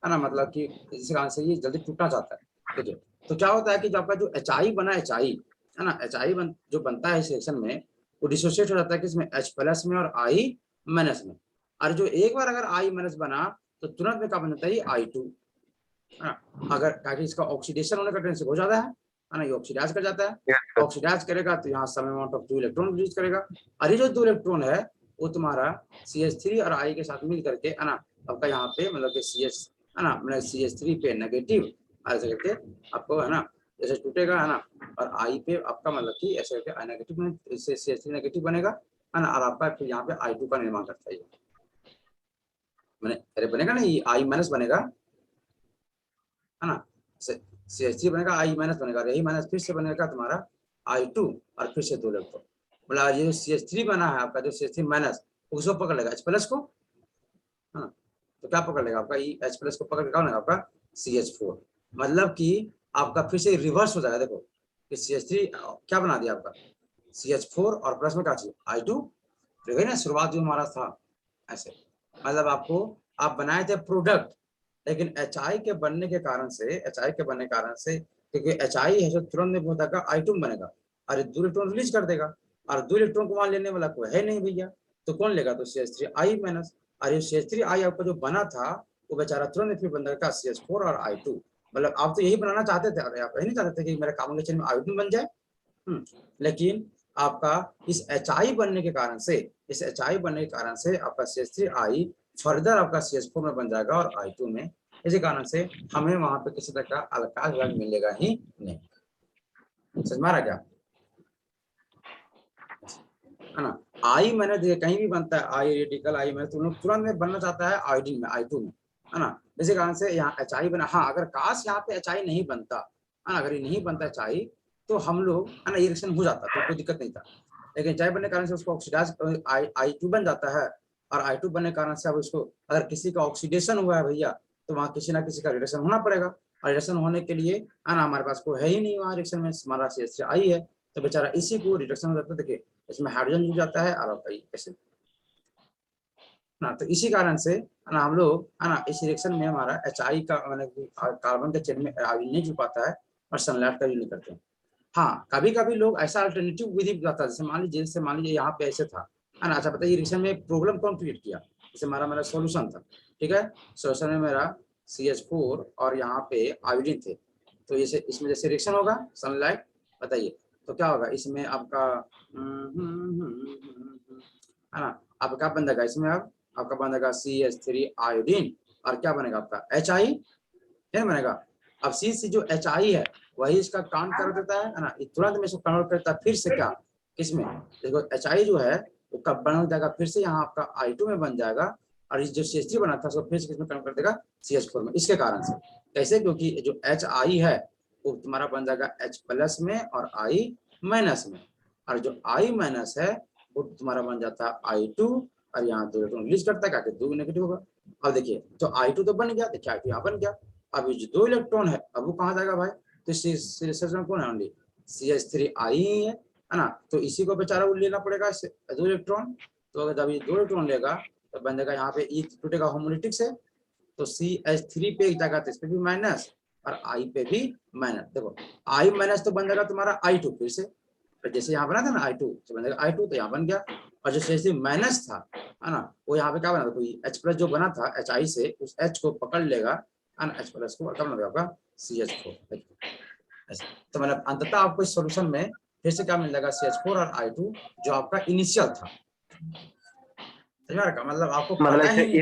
है ना, मतलब कि इस कारण से ये जल्दी टूटना चाहता है। ठीक है, तो क्या होता है कि जब आपका जो HI बना, HI है ना, HI जो बनता है इस रिएक्शन में, वो डिसोसिएट हो जाता है किसमें, H+ में और I- में। और जो एक बार अगर I- बना तो तुरंत में क्या बन जाता है, I2, है ना। अगर ताकि इसका ऑक्सीडेशन होने का टेंडेंसी बहुत ज्यादा है ना, ये ऑक्सीडाइज कर जाता है। Yes, sir. ऑक्सीडाइज करेगा तो यहाँ some amount of 2 electron release करेगा, और ये जो 2 इलेक्ट्रॉन है वो तुम्हारा CH3 और I के साथ मिल करके, है ना, आपका यहाँ पे मतलब कि CH, है ना, मतलब CH3 पे नेगेटिव ऐसे करके आपको, है ना, जैसे टूटेगा, है ना, और I पे आपका मतलब कि ऐसे करके I नेगेटिव में इससे CH3 नेगेटिव बनेगा, है ना, और आपका फिर यहाँ पे I2 का निर्माण करता है, मैंने अरे बनेगा ना, ये I- बनेगा, है ना, CH3 बनेगा, I- बनेगा, यही माइनस फिर से बनेगा तुम्हारा I2, और फिर से 2 इलेक्ट्रॉन, मतलब ये CH3 बना है आपका, जो CH3- उसको पकड़ लेगा H+ को, है ना, तो क्या पकड़ लेगा आपका, ये H+ को पकड़ के क्या बनेगा आपका CH4, मतलब कि आपका फिर से रिवर्स हो जाएगा। देखो कि CH3 क्या बना दिया आपका CH4 और प्लस में क्या चाहिए I2, तो ना शुरुआत जो हमारा था ऐसे, मतलब आपको आप बनाए थे प्रोडक्ट, लेकिन HI के बनने के कारण से, HI के बनने के कारण से, क्योंकि HI है जो तुरंत में होता I2 बनेगा, और 2 इलेक्ट्रॉन रिलीज कर देगा, और 2 इलेक्ट्रॉन को वहां लेने वाला कोई है नहीं भैया, तो कौन लेगा, तो CH3I-, और ये CH3I आपका जो बना था वो बेचारा तुरंत फिर बन जाएगा CH4 और I2, मतलब आप तो यही बनाना चाहते थे, अरे आप यही नहीं चाहते थे कि मेरा कार्बन के चेन में आयोडीन बन जाए, लेकिन आपका इस HI बनने के कारण से, इस HI बनने के कारण से आपका CH3I फर्दर आपका CH4 में बन जाएगा और I2 में, इसी कारण से हमें वहां पे किसी तरह का अल्काइल रंग मिलेगा ही नहीं। समझ में आ रहा क्या, है ना। I- कहीं भी बनता है I रेडिकल I- तो लोग तुरंत में बनना चाहता है आयोडीन में, I2 में, है ना, इसी कारण से यहाँ HI बना। हाँ, अगर काश यहाँ पे HI नहीं बनता, है ना, अगर ये नहीं बनता HI तो हम लोग, है ना, ये रिएक्शन हो जाता तो कोई दिक्कत नहीं था, लेकिन HI बनने के कारण से उसको ऑक्सीडाइज I2 बन जाता है, और I2 बनने के कारण से अब उसको अगर किसी का ऑक्सीडेशन हुआ है भैया, तो वहाँ किसी ना किसी का रिएक्शन होना पड़ेगा, और रिएक्शन होने के लिए, है ना, हमारे पास कोई है ही नहीं वहाँ रिएक्शन में, हमारा CH3I है, तो बेचारा इसी को रिडक्शन हो जाता है। देखिए इसमें हाइड्रोजन जुड़ जाता है और ऐसे ना, तो इसी कारण से, है ना, हम लोग, है ना, इस रिएक्शन में हमारा HI का मतलब कार्बन के चेन में आयोडीन नहीं जुड़ पाता है, और सनलाइट का यूज नहीं करते हैं। हाँ, कभी कभी लोग ऐसा अल्टरनेटिव विधि बताता है, जैसे मान लीजिए यहाँ पे ऐसे था, है ना, अच्छा बताइए रिएक्शन में प्रॉब्लम कौन क्रिएट किया, जैसे मेरा सॉल्यूशन था, ठीक है, सॉल्यूशन में मेरा CH4 और यहाँ पे आयोडीन थे, तो जैसे इसमें जैसे रिएक्शन होगा सनलाइट, बताइए तो क्या होगा इसमें आपका, है ना, आपका क्या बन जाएगा इसमें, अब आपका बन जाएगा CH3 आयोडीन, और क्या बनेगा आपका HI, क्या बनेगा, अब सी जो HI है वही इसका काउंट कर देता है ना, तुरंत में इसको कन्वर्ट करता है फिर से क्या, किसमें, देखो HI जो है वो कब बन जाएगा, फिर से यहाँ आपका I2 में बन जाएगा, और इस जो CH3 बना था उसको फिर से किसमें कन्वर्ट कर देगा, CH4 में, इसके कारण से। कैसे, क्योंकि जो HI है वो तुम्हारा बन जाएगा H+ में और I- में, और जो I- है वो तुम्हारा बन जाता है I2, और यहाँ 2 इलेक्ट्रॉन रिलीज करता है, 2 नेगेटिव होगा। अब देखिए तो I2 तो बन गया, देखिए I2 यहाँ बन गया, अब ये जो 2 इलेक्ट्रॉन है अब वो कहाँ जाएगा भाई, तो रिएक्शन कौन है, ओनली CH3I है ना, तो इसी को बेचारा वो लेना पड़ेगा 2 इलेक्ट्रॉन, तो अगर जब ये 2 इलेक्ट्रॉन लेगा तो बन जाएगा यहाँ पे ई टूटेगा होमोलिटिक से, तो CH3 पे एक जगह, तो इस पे भी माइनस और I पे भी माइनस, देखो I- तो बन जाएगा तुम्हारा I2 फिर से, तो जैसे यहाँ बना था ना I2 तो बन जाएगा I2, तो यहाँ बन गया, और जो CH3- था, है ना, वो यहाँ पे क्या बना था, कोई H+ जो बना था HI से, उस H को पकड़ लेगा, है ना, H+ को क्या बना आपका CH4, तो मतलब अंततः आपको इस सॉल्यूशन में फिर से क्या मिल जाएगा, CH4 और I2 जो आपका इनिशियल था, मतलब आपको मतलब पता ही नहीं।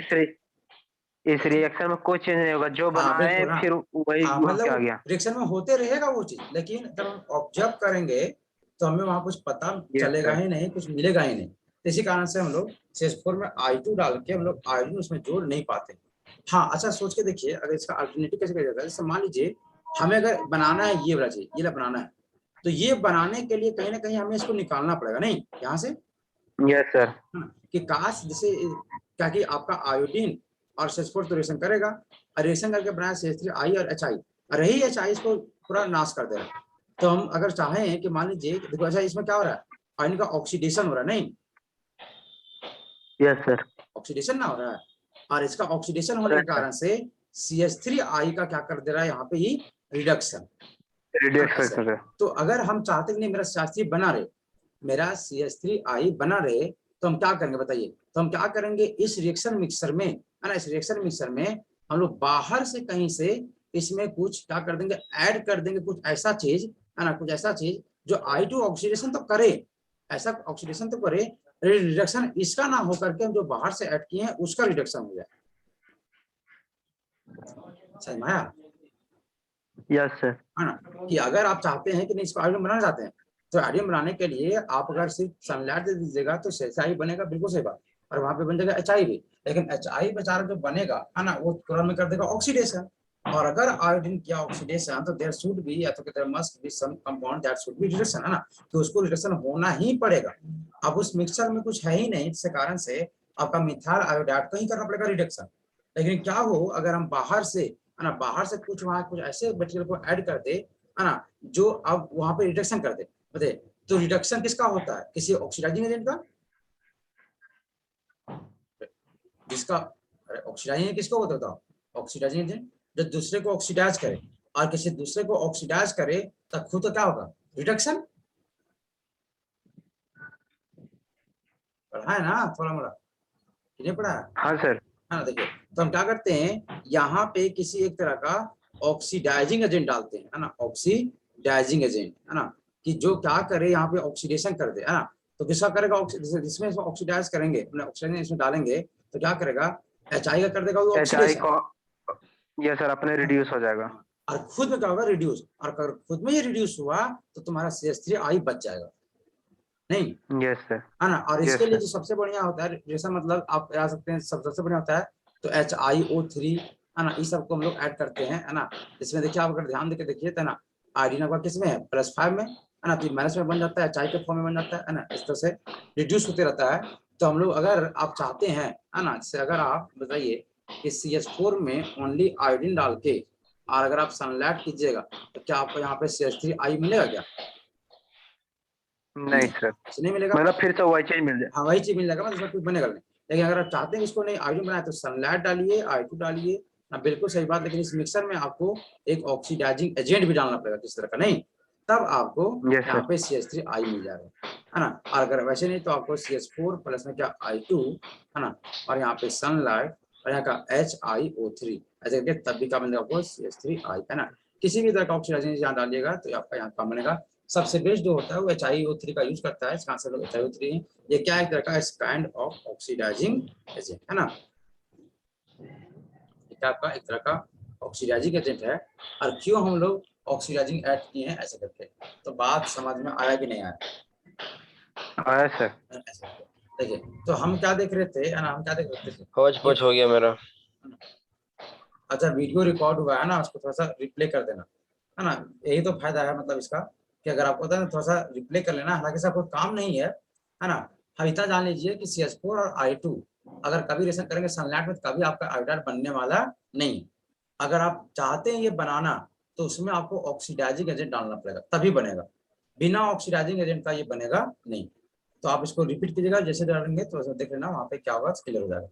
इस रिएक्शन में कोई चेंज नहीं होगा, जो बना हाँ है बिल्कुल, हाँ फिर वही हाँ, घूम के आ मतलब गया। रिएक्शन में होते रहेगा वो चीज, लेकिन जब हम ऑब्जर्व करेंगे तो हमें वहां कुछ पता यस चलेगा सर। ही नहीं, कुछ मिलेगा ही नहीं, तो इसी कारण से हम लोग CH4 में I2 डाल के हम लोग आयोडीन उसमें जोड़ नहीं पाते। हाँ अच्छा, सोच के देखिए अगर इसका अल्टरनेटिव कैसे किया जाता है, जैसे मान लीजिए हमें अगर बनाना है ये वाला चीज, ये बनाना है, तो ये बनाने के लिए कहीं ना कहीं हमें इसको निकालना पड़ेगा नहीं यहाँ से, यस सर। कि काश जैसे क्या कि आपका आयोडीन और CH4 तो रिएक्शन करेगा, और रिएक्शन करके बनाया CH3I और HI, और यही HI इसको पूरा नाश कर दे रहा है। तो हम अगर चाहें कि मान लीजिए देखो, अच्छा इसमें क्या हो रहा है, आयन का ऑक्सीडेशन हो रहा है नहीं, यस सर। ऑक्सीडेशन ना हो रहा है, और इसका ऑक्सीडेशन होने के कारण से CH3I का क्या कर दे रहा है यहाँ पे, ही रिडक्शन। रिडक्शन। तो अगर हम चाहते हैं नहीं मेरा CH3 बना रहे, मेरा CH3I बना रहे, तो हम क्या करेंगे बताइए? तो हम क्या करेंगे, इस रिएक्शन मिक्सर में, है ना, इस रिएक्शन मिक्सर में हम लोग बाहर से कहीं से इसमें कुछ क्या कर देंगे, ऐड कर देंगे कुछ ऐसा चीज, है ना, कुछ ऐसा चीज जो I2 ऑक्सीडेशन तो करे, ऐसा ऑक्सीडेशन तो करे, रिडक्शन इसका ना होकर के हम जो बाहर से ऐड किए हैं उसका रिडक्शन हो जाए। समझ में आया? Yes sir. है ना, कि अगर आप चाहते हैं कि नहीं इसको आयोडीन बनाना चाहते हैं, तो आयोडीन बनाने के लिए आप अगर सिर्फ सनलाइट दे दीजिएगा तो CHI बनेगा, बिल्कुल सही बात, और वहां पे बन जाएगा HI भी, लेकिन HI बेचारा जो बनेगा, है ना, वो तुरंत में कर देगा ऑक्सीडेशन। और अगर आयोडीन किया ऑक्सीडेशन, तो देयर शुड बी, या तो there must be some compound that should be reduction, है ना, तो उसको रिडक्शन होना ही पड़ेगा। अब उस मिक्सचर में कुछ है ही नहीं, जिसके कारण से आपका मिथाइल आयोडाइड को ही करना पड़ेगा रिडक्शन। लेकिन क्या हो अगर हम बाहर से, है ना, बाहर से कुछ वहां कुछ ऐसे मटेरियल को ऐड कर दे, है ना, जो अब वहां पे रिडक्शन कर दे, बताइए, तो रिडक्शन किसका होता है? किसी ऑक्सीडाइजिंग एजेंट का, जिसका ऑक्सीडाइजिंग किसको होता था? ऑक्सीडाइजिंग एजेंट जो दूसरे को ऑक्सीडाइज करे, और किसी दूसरे को ऑक्सीडाइज करे तब खुद तो क्या होगा, रिडक्शन। पढ़ा है ना थोड़ा मोड़ा, नहीं पढ़ा है? हाँ सर। है ना, देखिए, तो हम क्या करते हैं, यहाँ पे किसी एक तरह का ऑक्सीडाइजिंग एजेंट डालते हैं, है ना, ऑक्सीडाइजिंग एजेंट, है ना, कि जो क्या करे यहाँ पे ऑक्सीडेशन कर दे, है ना, तो किसका करेगा, जिसमें ऑक्सीडाइज करेंगे, ऑक्सीजन इसमें डालेंगे तो क्या करेगा, HI का कर देगा वो HI ऑक्सीडेशन, को यस सर अपने रिड्यूस हो जाएगा, और खुद में क्या होगा, रिड्यूस, और अगर खुद में ये रिड्यूस हुआ तो तुम्हारा CH3I बच जाएगा, नहीं? Yes sir. है ना, और यस इसके लिए सर। जो सबसे बढ़िया होता है, जैसा मतलब आप कह सकते हैं सबसे बढ़िया होता है, तो HiO3, है ना, इस सबको हम लोग ऐड करते हैं, है ना। इसमें देखिए आप अगर ध्यान देके देखिए तो, है ना, आयोडीन आपका किस में है, +5 में, है ना, तो माइनस में बन जाता है, HI के फॉर्म में बन जाता है ना, इस तरह से रिड्यूस होते रहता है। तो हम लोग अगर आप चाहते हैं, है ना, जैसे अगर आप बताइए कि CH4 में ओनली आयोडीन डाल के, और अगर आप सनलाइट कीजिएगा तो क्या आपको यहाँ पे CH3I मिलेगा क्या? नहीं सर, नहीं मिलेगा, मतलब फिर से वही चीज मिल जाए। हाँ वही चीज मिल जाएगा, मतलब कुछ बनेगा नहीं। लेकिन अगर आप चाहते हैं इसको नहीं आयोडीन बनाए, तो सनलाइट डालिए, I2 डालिए ना, बिल्कुल सही बात, लेकिन इस मिक्सर में आपको एक ऑक्सीडाइजिंग एजेंट भी डालना पड़ेगा किस तरह का, नहीं, तब आपको यस यहाँ सर। पे CH3I मिल जाएगा, है ना। और अगर वैसे नहीं तो आपको CH4 प्लस में क्या I2, है ना, और यहाँ पे सनलाइट, और यहाँ का HiO3 ऐसे करके तब भी क्या बनेगा आपको CH3I, है ना। किसी भी तरह का ऑक्सीडाइजिंग यहाँ डालिएगा तो आपका यहाँ काम बनेगा। सबसे बेस्ट जो होता है वो HiO3 का यूज करता है, कहाँ से लोग HiO3, ये क्या एक तरह का काइंड ऑफ ऑक्सीडाइजिंग एजेंट, है ना, आपका एक तरह का ऑक्सीडाइजिंग एजेंट है। और क्यों हम लोग ऑक्सीडाइजिंग ऐड किए हैं ऐसे करके, तो बात समझ में आया कि नहीं आया? आया सर। देखिए, तो हम क्या देख रहे थे, है ना, हम क्या देख रहे थे, खोज पोछ हो गया मेरा। अच्छा वीडियो रिकॉर्ड हुआ है ना, उसको थोड़ा सा रिप्ले कर देना, है ना, यही तो फायदा है मतलब इसका, कि अगर आपको होता है ना थोड़ा सा रिप्ले कर लेना, हालांकि इसका कोई काम नहीं है ना। हम इतना जान लीजिए कि CH4 और I2 अगर कभी रिएक्शन करेंगे सनलाइट में, तो कभी आपका आयोडाइड बनने वाला नहीं। अगर आप चाहते हैं ये बनाना, तो उसमें आपको ऑक्सीडाइजिंग एजेंट डालना पड़ेगा, तभी बनेगा, बिना ऑक्सीडाइजिंग एजेंट का ये बनेगा नहीं। तो आप इसको रिपीट कीजिएगा, जैसे डालेंगे तो देख लेना वहां पे क्या होगा, क्लियर हो जाएगा।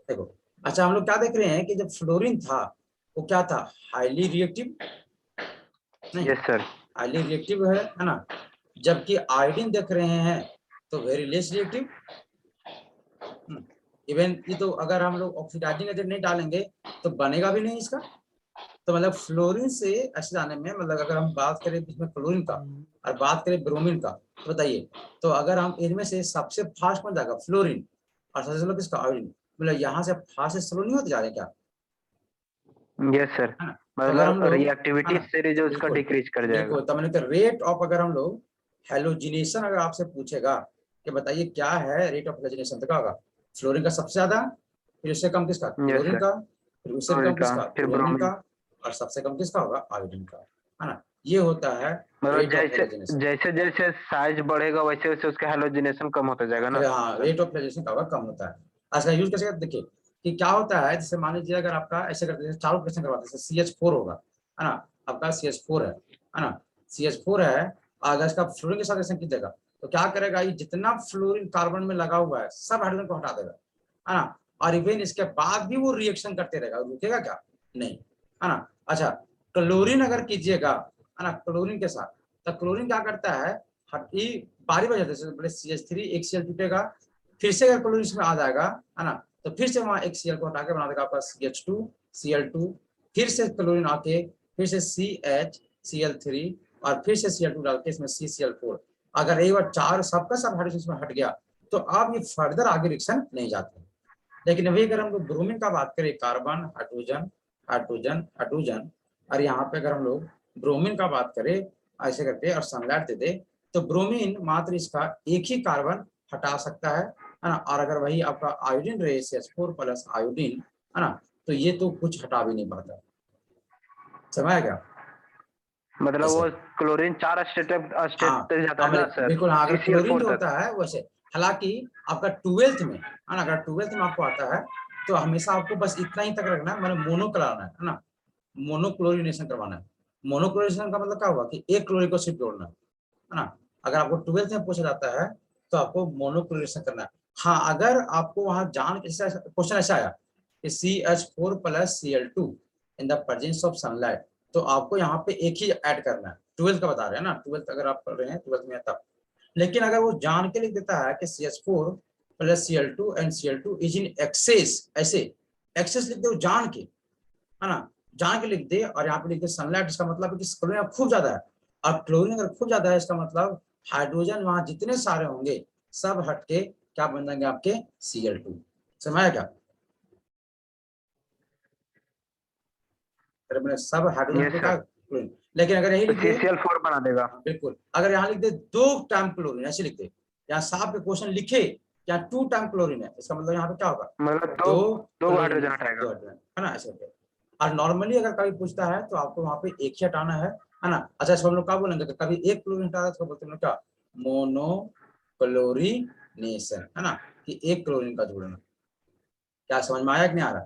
देखो, अच्छा हम लोग क्या देख रहे हैं कि जब फ्लोरीन था वो क्या था, हाईली रिएक्टिव, नहीं, यस सर। हाईली रिएक्टिव है ना, जबकि आयोडीन देख रहे हैं तो वेरी लेस रिएक्टिव। इवन ये तो अगर हम लोग ऑक्सीडाइजिंग एजेंट नहीं डालेंगे तो बनेगा भी नहीं इसका। तो मतलब फ्लोरीन से एसिड आने में, मतलब अगर हम बात करें इसमें फ्लोरीन का और बात करें ब्रोमीन का, तो बताइए, तो अगर हम इनमें से सबसे फास्ट बन जाएगा फ्लोरीन और सबसे स्लो किसका, आयोडीन, मतलब यहाँ से फास्ट से स्लो नहीं होते जा रहे क्या, यस सर, है ना। तो अगर हम मतलब लोग, है रिएक्टिविटी ना, से जो उसका बिल्कुल डिक्रीज कर जाएगा। बिल्कुल, तो मैंने कहा रेट ऑफ, अगर हम लोग हेलोजिनेशन अगर आपसे पूछेगा कि बताइए क्या है रेट ऑफ हेलोजिनेशन, तो क्या होगा, फ्लोरीन का सबसे ज्यादा, फिर उससे कम किसका, यस क्लोरीन सर। का, फिर उससे फ्लोरीन कम का, किसका, फिर ब्रोमीन का, ब्रोमीन। और सबसे कम किसका होगा, आयोडीन का, है ना। ये होता है मतलब रेट ऑफ जैसे हेलोजिनेशन। जैसे जैसे साइज बढ़ेगा वैसे वैसे उसका हेलोजिनेशन कम होता जाएगा ना। हाँ, रेट ऑफ हेलोजिनेशन का होगा, कम होता है। आज का यूज कैसे करते हैं? देखिए कि क्या होता है, जैसे मान लीजिए अगर आपका ऐसे करते हैं, चारों क्वेश्चन करवाते हैं, CH4 होगा, है ना, आपका CH4 है ना, CH4 है, अगर इसका फ्लोरीन के साथ रिएक्शन कीजिएगा तो क्या करेगा, ये जितना फ्लोरीन कार्बन में लगा हुआ है सब हाइड्रोजन को हटा देगा, है ना, और इवन इसके बाद भी वो रिएक्शन करते रहेगा, रुकेगा क्या, नहीं, है ना। अच्छा, क्लोरीन अगर कीजिएगा, है ना, क्लोरीन के साथ, तो क्लोरीन क्या करता है, बारी बजाते हैं, CH3 एक Cl टूटेगा, फिर से अगर क्लोरीन इसमें आ जाएगा, है ना, तो फिर से वहां एक Cl को हटा के बना देगा आपका CH2 Cl2, फिर से क्लोरीन आके फिर से CH Cl3 और फिर से Cl2 डाल के इसमें CCl4। अगर एक बार चार सबका सब हाइड्रोजन इसमें हट गया तो अब ये फर्दर आगे रिएक्शन नहीं जाते। लेकिन अभी अगर हम लोग ब्रोमीन का बात करें, कार्बन हाइड्रोजन हाइड्रोजन हाइड्रोजन, और यहाँ पे अगर हम लोग ब्रोमीन का बात करें ऐसे करके और सनलाइट दे दे, तो ब्रोमीन मात्र इसका एक ही कार्बन हटा सकता है ना, और अगर वही आपका आयोडीन रहे CH4 प्लस आयोडीन, है ना, तो ये तो कुछ हटा भी नहीं पाता। समझ गया? मतलब ऐसे। वो क्लोरीन 4 स्टेप हाँ, तक जाता है ना सर, बिल्कुल हाँ, अगर क्लोरीन CCl4 जो तक। होता है वैसे, हालांकि आपका 12th में, है ना, अगर 12th में आपको आता है तो हमेशा आपको बस इतना ही तक रखना है, मतलब मोनो कराना है ना, मोनोक्लोरिनेशन करवाना है। मोनोक्लोरिनेशन का मतलब क्या हुआ कि एक क्लोरीन को सिर्फ जोड़ना है ना। अगर आपको 12th में पूछा जाता है तो आपको मोनोक्लोरिनेशन करना है। हाँ, अगर आपको वहां जान क्वेश्चन ऐसा आया कि CH4 plus Cl2 in the presence of sunlight, तो आपको यहाँ पे एक ही ऐड करना है। 12th का बता रहे हैं ना, 12th अगर आप पढ़ रहे हैं 12th में तब। लेकिन अगर वो जान के लिख देता है कि CH4 plus Cl2 and Cl2 is in excess, ऐसे एक्सेस लिख दे जान के, है ना, जान के लिख दे, और यहाँ पे लिख दे सनलाइट, इसका मतलब है कि क्लोरीन खूब ज्यादा है, और क्लोरीन अगर खूब ज्यादा है इसका मतलब हाइड्रोजन वहां जितने सारे होंगे सब हटके क्या बन जाएंगे आपके Cl2। समझ क्या? सब हाइड्रोजन यस हटेगा सर, क्लोरीन। लेकिन अगर यही तो लिख दे, CCl4 बना देगा। बिल्कुल, अगर यहाँ लिख दे 2 टाइम क्लोरीन, ऐसे लिख दे, यहाँ साफ के क्वेश्चन लिखे यहाँ 2 टाइम क्लोरीन है, इसका मतलब यहाँ पे क्या होगा, मतलब दो दो दो क्लोरीन हाइड्रोजन है, हटाएगा। 2 हाइड्रोजन, है ना, ऐसे होता है। और नॉर्मली अगर कभी पूछता है तो आपको वहां पे एक ही हटाना है ना। अच्छा, इसको हम लोग क्या बोलेंगे, कभी एक क्लोरीन हटा तो बोलते हैं क्या, मोनोक्लोरिनेशन, है ना, कि एक क्लोरीन का जोड़ना। क्या समझ में आया कि नहीं आ रहा?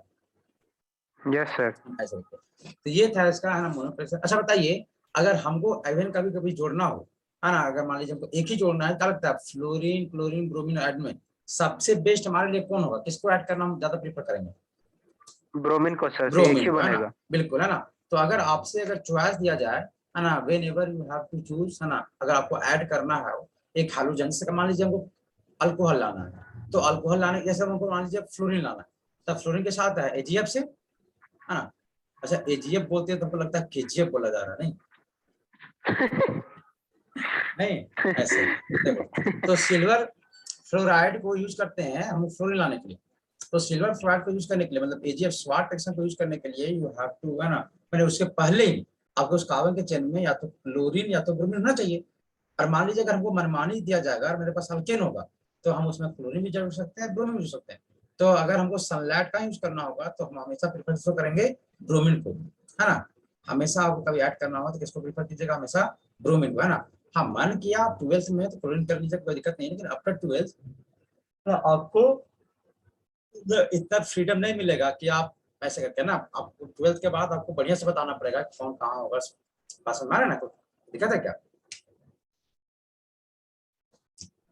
Yes sir. ऐसे होता है। तो ये था इसका, है ना, मोनोक्लोरिनेशन। अच्छा बताइए, अगर हमको एवन कभी कभी जोड़ना हो, है ना, अगर मान लीजिए हमको एक ही जोड़ना है, क्या लगता है फ्लोरीन क्लोरीन ब्रोमीन ऐड में सबसे बेस्ट हमारे लिए कौन होगा, किसको ऐड करना हम ज्यादा प्रीफर करेंगे? ब्रोमीन को सर से एक ब्रोमीन ही को, है ना, बनेगा। बिल्कुल, है ना। तो अगर आपसे अगर चॉइस दिया जाए, है ना, whenever you have to choose, है ना, अगर आपको ऐड करना है एक हाइड्रोजन से, मान लीजिए हमको अल्कोहल लाना है, तो अल्कोहल लाने जैसे हमको मान लीजिए फ्लोरीन लाना है, तब फ्लोरीन के साथ है AgF से, है ना। अच्छा, AgF बोलते हैं तो हमको लगता है KGF बोला जा रहा है, नहीं नहीं, ऐसे देखो, तो सिल्वर फ्लोराइड को यूज करते हैं हम फ्लोरीन लाने के लिए। तो सिल्वर फ्लोराइड को यूज करने के लिए, मतलब AgF स्वाट रिएक्शन को यूज करने के लिए यू हैव टू, है ना, मैंने उसके पहले ही आपको उस कार्बन के चेन में या तो क्लोरीन या तो ब्रोमीन होना चाहिए। और मान लीजिए अगर हमको मनमानी दिया जाएगा और मेरे पास अल्केन होगा, तो हम उसमें क्लोरीन भी जोड़ सकते हैं, ब्रोमीन भी जोड़ सकते हैं। तो अगर हमको सनलाइट का यूज करना होगा तो हम हमेशा प्रेफर करेंगे ब्रोमीन को, है ना। हमेशा आपको कभी ऐड करना होगा तो किसको प्रीफर कीजिएगा, हमेशा ब्रोमीन को, है ना। हाँ, मन किया 12th में तो क्लोरीन कर लीजिए, कोई दिक्कत नहीं है, लेकिन आफ्टर 12th आपको इतना फ्रीडम नहीं मिलेगा कि आप ऐसे करके ना, आपको 12th के बाद आपको बढ़िया से बताना पड़ेगा कि कौन कहाँ होगा। पास में ना, कोई दिक्कत है क्या?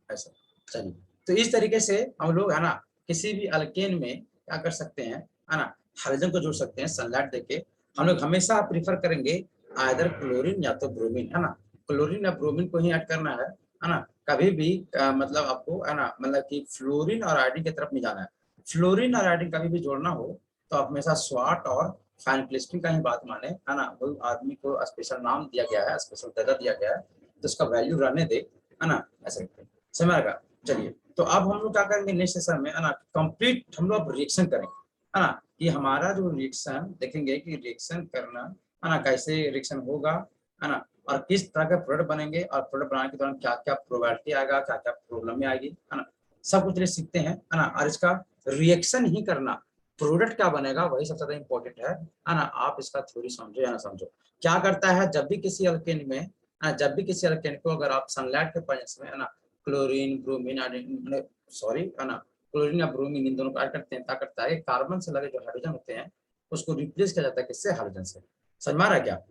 ऐसा, चलिए, तो इस तरीके से हम लोग, है ना, किसी भी अल्केन में क्या कर सकते हैं, है ना, हाइड्रोजन को जोड़ सकते हैं सनलाइट देके। हम लोग हमेशा प्रीफर करेंगे आइदर क्लोरीन या तो ब्रोमीन, है ना, क्लोरीन या ब्रोमीन को ही ऐड करना है ना। कभी भी मतलब आपको, है ना, मतलब कि फ्लोरीन और आयोडीन की तरफ नहीं जाना है। फ्लोरीन और आयोडीन कभी भी जोड़ना हो तो आप हमेशा स्वाट और फाइन क्लिस्ट्रिन का ही बात माने, है ना। वो आदमी को स्पेशल नाम दिया गया है, स्पेशल दर्जा दिया गया है, तो उसका वैल्यू रहने दे, है ना, ऐसे करके समझ आएगा। चलिए, तो अब हम लोग क्या करेंगे नेक्स्ट सेशन में, है ना, कंप्लीट हम लोग रिएक्शन करेंगे, है ना, कि हमारा जो रिएक्शन देखेंगे कि रिएक्शन करना, है ना, कैसे रिएक्शन होगा, है ना, और किस तरह के प्रोडक्ट बनेंगे, और प्रोडक्ट बनाने के दौरान क्या क्या प्रोबेबिलिटी आएगा, क्या क्या प्रॉब्लम में आएगी, है ना, सब कुछ सीखते हैं, है ना। और इसका रिएक्शन ही करना, प्रोडक्ट क्या बनेगा वही सबसे ज्यादा इंपॉर्टेंट है ना। आप इसका थ्योरी समझो या ना समझो, क्या करता है जब भी किसी अल्केन में, जब भी किसी अल्केन को अगर आप सनलाइट के प्रेजेंस में, है ना, क्लोरीन ब्रोमीन, सॉरी, है ना, क्लोरीन या ब्रोमीन इन दोनों को ऐड करते हैं, क्या करता है कार्बन से लगे जो हाइड्रोजन होते हैं उसको रिप्लेस किया जाता है किससे, हाइड्रोजन से। समझ में आ रहा है क्या?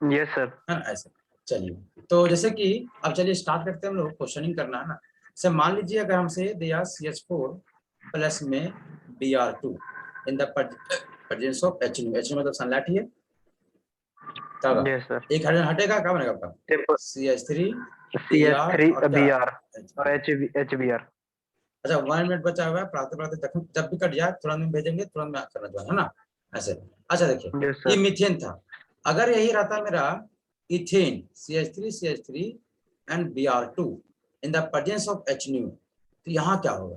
Yes sir. है ना, ऐसे। चलिए, तो जैसे कि अब चलिए स्टार्ट करते हैं हम लोग क्वेश्चनिंग करना, है ना। से मान लीजिए अगर हमसे दिया CH4 प्लस में Br2 in the presence of H मतलब सनलाइट ही है, तब यस सर। एक हाइड्रोजन हटेगा, क्या बनेगा आपका CH3 CH3 और क्या? Br और HBr। अच्छा 1 मिनट बचा हुआ है, पढ़ाते पढ़ाते जब भी कट जाए तुरंत में भेजेंगे, तुरंत में करना जो है ना ऐसे। अच्छा देखिए यस ये सर। मीथेन था, अगर यही रहता मेरा ethane CH3 and Br2 in the presence of H तो यहाँ क्या होगा?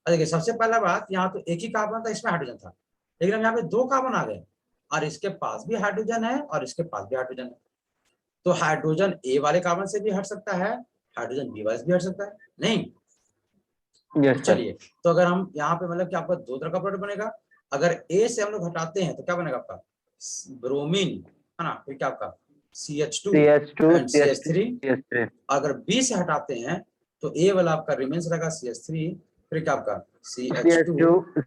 देखिए सबसे पहला बात, यहाँ तो एक ही कार्बन था, इसमें हाइड्रोजन था, लेकिन अब यहाँ पे 2 कार्बन आ गए और इसके पास भी हाइड्रोजन है और इसके पास भी हाइड्रोजन है, तो हाइड्रोजन ए वाले कार्बन से भी हट सकता है, हाइड्रोजन बी वाले से भी हट सकता है, नहीं? यस तो सर। चलिए, तो अगर हम यहाँ पे मतलब कि आपका 2 तरह का प्रोडक्ट बनेगा, अगर ए से हम लोग हटाते हैं तो क्या बनेगा आपका ब्रोमीन, है ना, फिर क्या आपका CH2 CH2 and CH3, CH3। अगर बी से हटाते हैं तो ए वाला आपका रिमेन्स रहेगा CH3, फिर क्या आपका CH2 CH2